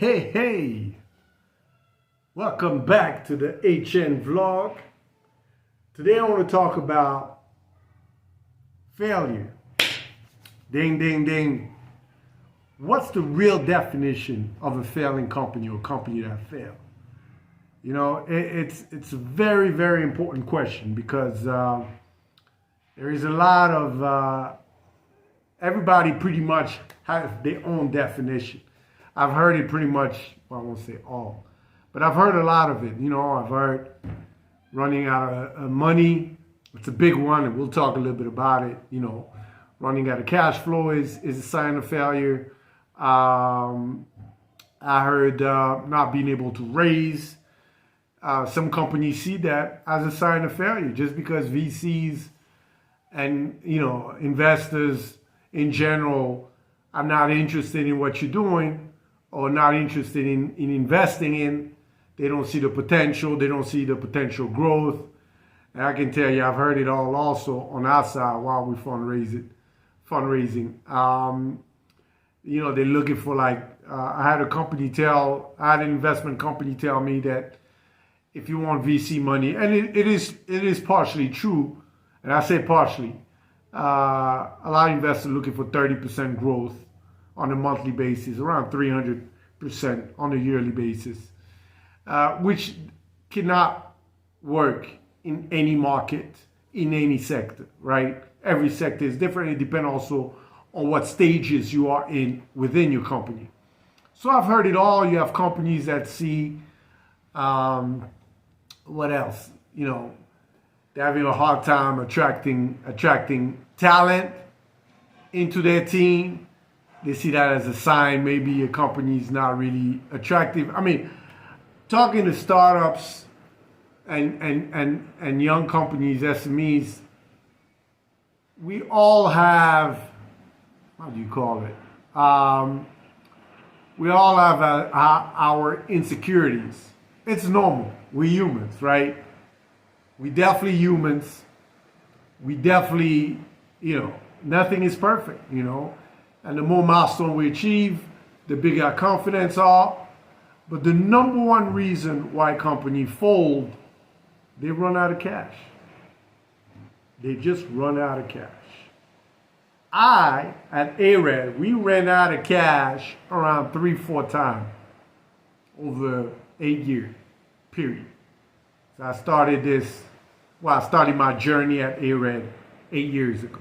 Hey. Welcome back to the HN Vlog. Today I want to talk about failure. Ding. What's the real definition of a failing company or a company that failed? You know, it's a very, very important question because there is a lot of, everybody pretty much has their own definition. I've heard it pretty much, well, I won't say all, but I've heard a lot of it. You know, I've heard running out of money. It's a big one, and we'll talk a little bit about it. You know, running out of cash flow is a sign of failure. I heard not being able to raise. Some companies see that as a sign of failure, just because VCs and, you know, investors in general are not interested in what you're doing or not interested in investing in. They don't see the potential. They don't see the potential growth. And I can tell you, I've heard it all also on our side while we're fundraising. You know, they're looking for I had an investment company tell me that if you want VC money, and it is partially true, and I say partially, a lot of investors are looking for 30% growth on a monthly basis, around 300% on a yearly basis, which cannot work in any market, in any sector, right? Every sector is different. It depends also on what stages you are in within your company. So I've heard it all. You have companies that see, what else? You know, they're having a hard time attracting talent into their team. They see that as a sign maybe a company's not really attractive. I mean, talking to startups and young companies, SMEs, we all have, how do you call it? We all have our insecurities. It's normal. We're humans, right? We definitely humans. We definitely, you know, nothing is perfect, you know. And the more milestone we achieve, the bigger our confidence are. But the number one reason why companies fold, they run out of cash. They just run out of cash. At ARED, we ran out of cash around 3-4 times over 8-year period. So I started my journey at ARED 8 years ago.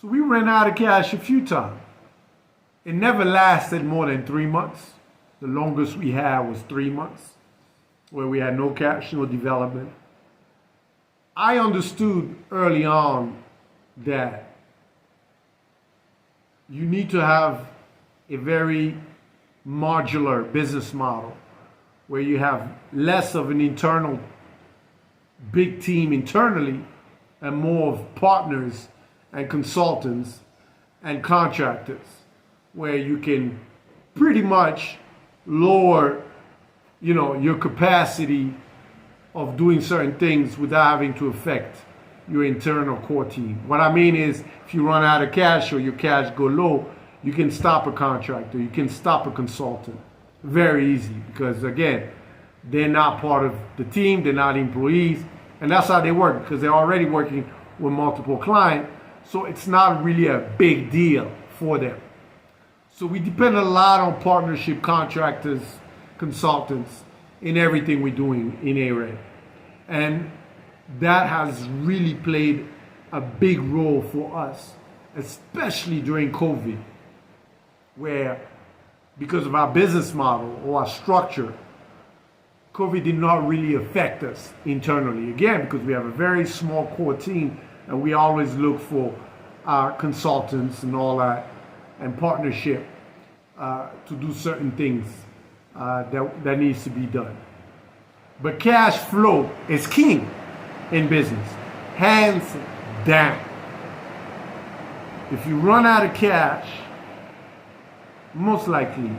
So we ran out of cash a few times. It never lasted more than 3 months. The longest we had was 3 months, where we had no cash, no development. I understood early on that you need to have a very modular business model where you have less of an internal big team internally and more of partners and consultants and contractors, where you can pretty much lower, you know, your capacity of doing certain things without having to affect your internal core team. What I mean is, if you run out of cash or your cash go low, you can stop a contractor, you can stop a consultant very easy, because again, they're not part of the team, they're not employees, and that's how they work, because they're already working with multiple clients, so it's not really a big deal for them. So we depend a lot on partnership, contractors, consultants in everything we're doing in ARED. And that has really played a big role for us, especially during COVID, where because of our business model or our structure, COVID did not really affect us internally. Again, because we have a very small core team and we always look for our consultants and all that and partnership to do certain things that needs to be done. But cash flow is king in business, hands down. If you run out of cash, most likely,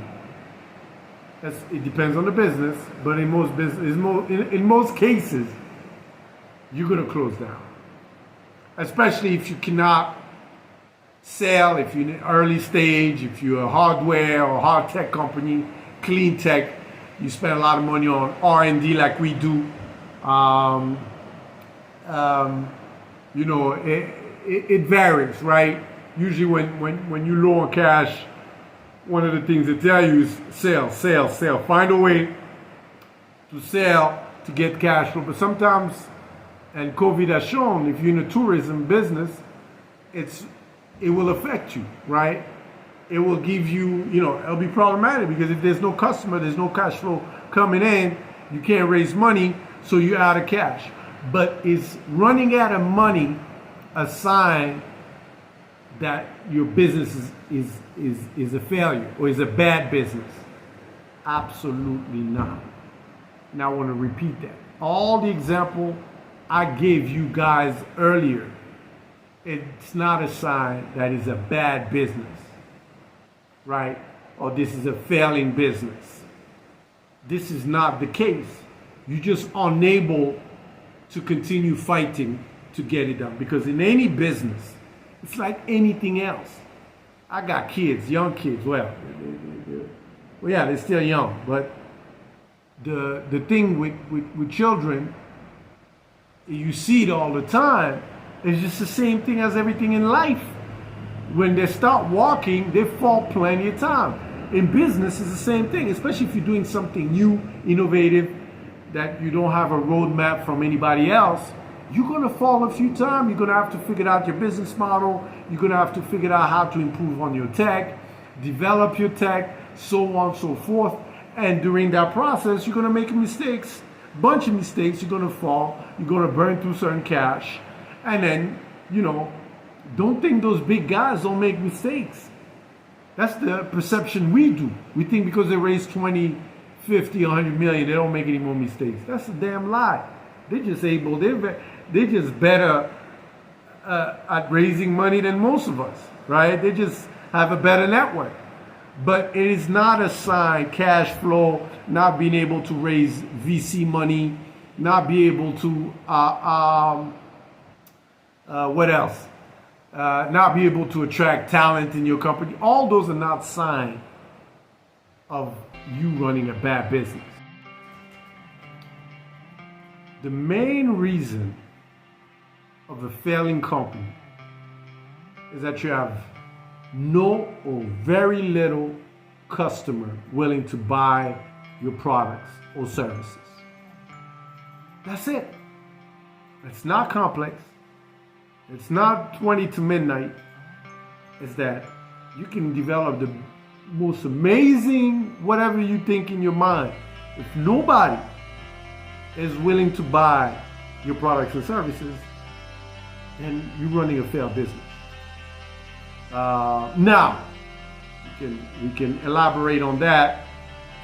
it depends on the business, but in most cases, you're going to close down. Especially if you cannot sell, if you're in an early stage, if you're a hardware or hard tech company clean tech, you spend a lot of money on R&D like we do. You know, it varies, right? Usually when you low on cash, one of the things they tell you is sell. Find a way to sell to get cash flow. But sometimes, and COVID has shown, if you're in the tourism business, it will affect you, right? It will give you, you know, it'll be problematic because if there's no customer, there's no cash flow coming in, you can't raise money, so you're out of cash. But is running out of money a sign that your business is a failure or is a bad business? Absolutely not. Now I want to repeat that. All the example I gave you guys earlier, it's not a sign that it's a bad business, right? Or this is a failing business. This is not the case. You're just unable to continue fighting to get it done. Because in any business, it's like anything else. I got kids, young kids. Well, yeah, they're still young. But the thing with children, you see it all the time. It's just the same thing as everything in life. When they start walking, they fall plenty of time. In business, it's the same thing, especially if you're doing something new, innovative, that you don't have a roadmap from anybody else. You're going to fall a few times. You're going to have to figure out your business model. You're going to have to figure out how to improve on your tech, develop your tech, so on and so forth. And during that process, you're going to make mistakes, bunch of mistakes. You're going to fall. You're going to burn through certain cash. And then, you know, don't think those big guys don't make mistakes. That's the perception we do. We think because they raise 20, 50, 100 million, they don't make any more mistakes. That's a damn lie. They're just able, they're just better at raising money than most of us, right? They just have a better network. But it is not a sign, cash flow, not being able to raise VC money, not be able to, what else? Not be able to attract talent in your company. All those are not signs of you running a bad business. The main reason of a failing company is that you have no or very little customer willing to buy your products or services. That's it. It's not complex. It's not 20 to midnight. It's that you can develop the most amazing whatever you think in your mind. If nobody is willing to buy your products and services, then you're running a failed business. Now, we can elaborate on that.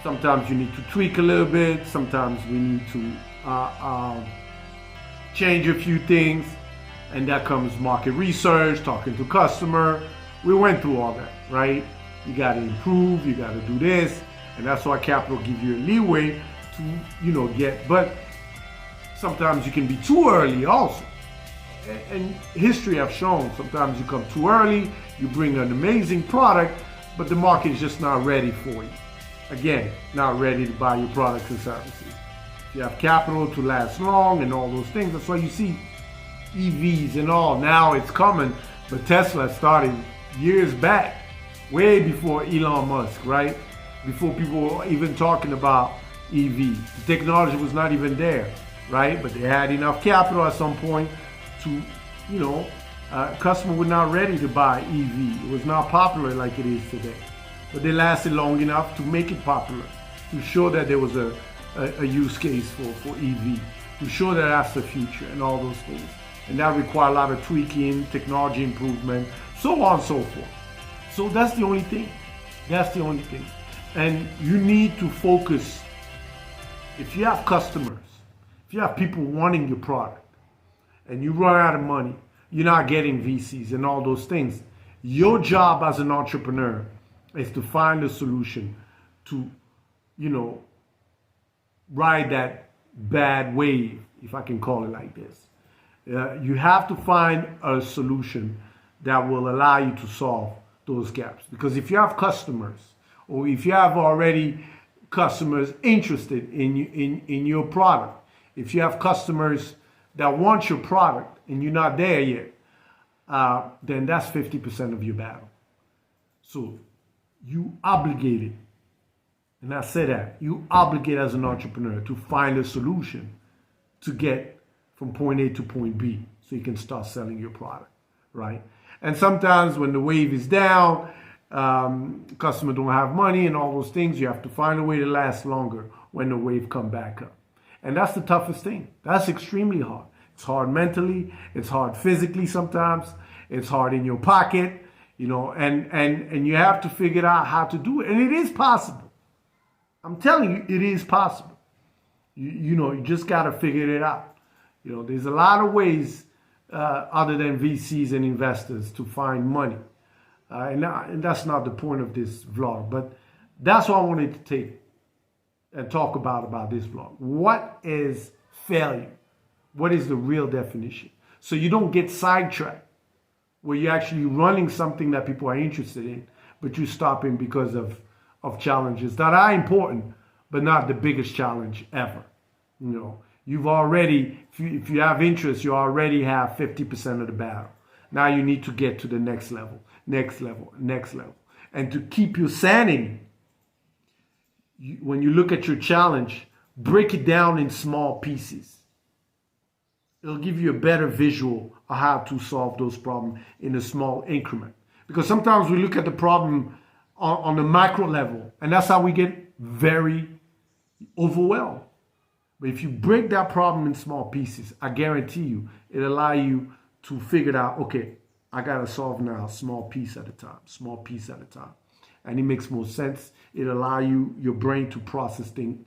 Sometimes you need to tweak a little bit. Sometimes we need to change a few things. And that comes market research, talking to customer. We went through all that, right? You got to improve, you got to do this. And that's why capital gives you a leeway to, get. But sometimes you can be too early also. And history have shown sometimes you come too early, you bring an amazing product, but the market is just not ready for you. Again, not ready to buy your products and services. You have capital to last long and all those things. That's why you see EVs and all. Now it's coming, but Tesla started years back, way before Elon Musk, right? Before people were even talking about EV. The technology was not even there, right? But they had enough capital at some point to, customers were not ready to buy EV. It was not popular like it is today. But they lasted long enough to make it popular, to show that there was a use case for EV, to show that that's the future and all those things. And that requires a lot of tweaking, technology improvement, so on and so forth. So that's the only thing. That's the only thing. And you need to focus. If you have customers, if you have people wanting your product, and you run out of money, you're not getting VCs and all those things, your job as an entrepreneur is to find a solution to, ride that bad wave, if I can call it like this. You have to find a solution that will allow you to solve those gaps. Because if you have customers, or if you have already customers interested in your product. If you have customers that want your product and you're not there yet, then that's 50% of your battle. So you obligated, and I say that, you obligate as an entrepreneur to find a solution to get from point A to point B so you can start selling your product, right? And sometimes when the wave is down, customer don't have money and all those things, you have to find a way to last longer when the wave come back up. And that's the toughest thing. That's extremely hard. It's hard mentally, it's hard physically sometimes, it's hard in your pocket, you know, and you have to figure out how to do it. And it is possible. I'm telling you, it is possible. You know, you just got to figure it out. You know, there's a lot of ways other than VCs and investors to find money. And that's not the point of this vlog, but that's what I wanted to take and talk about this vlog. What is failure? What is the real definition? So you don't get sidetracked where you're actually running something that people are interested in, but you're stopping because of challenges that are important, but not the biggest challenge ever. You know, you've already, if you have interest, you already have 50% of the battle. Now you need to get to the next level, next level, next level. And to keep your sanity, when you look at your challenge, break it down in small pieces. It'll give you a better visual of how to solve those problems in a small increment. Because sometimes we look at the problem on the macro level, and that's how we get very overwhelmed. But if you break that problem in small pieces, I guarantee you, it allows you to figure out, okay, I got to solve now small piece at a time, small piece at a time. And it makes more sense. It allows your brain to process things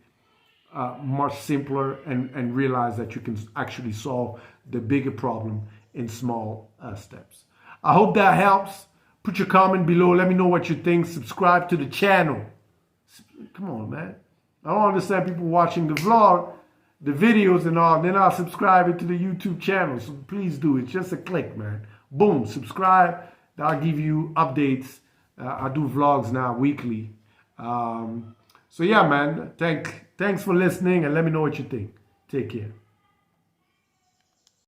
much simpler and realize that you can actually solve the bigger problem in small steps. I hope that helps. Put your comment below. Let me know what you think. Subscribe to the channel. Come on, man. I don't understand people watching the vlog, the videos and all, they're not subscribing to the YouTube channel. So please do. It's just a click, man. Boom, subscribe. That'll give you updates. I do vlogs now weekly. So yeah, man. Thanks for listening and let me know what you think. Take care.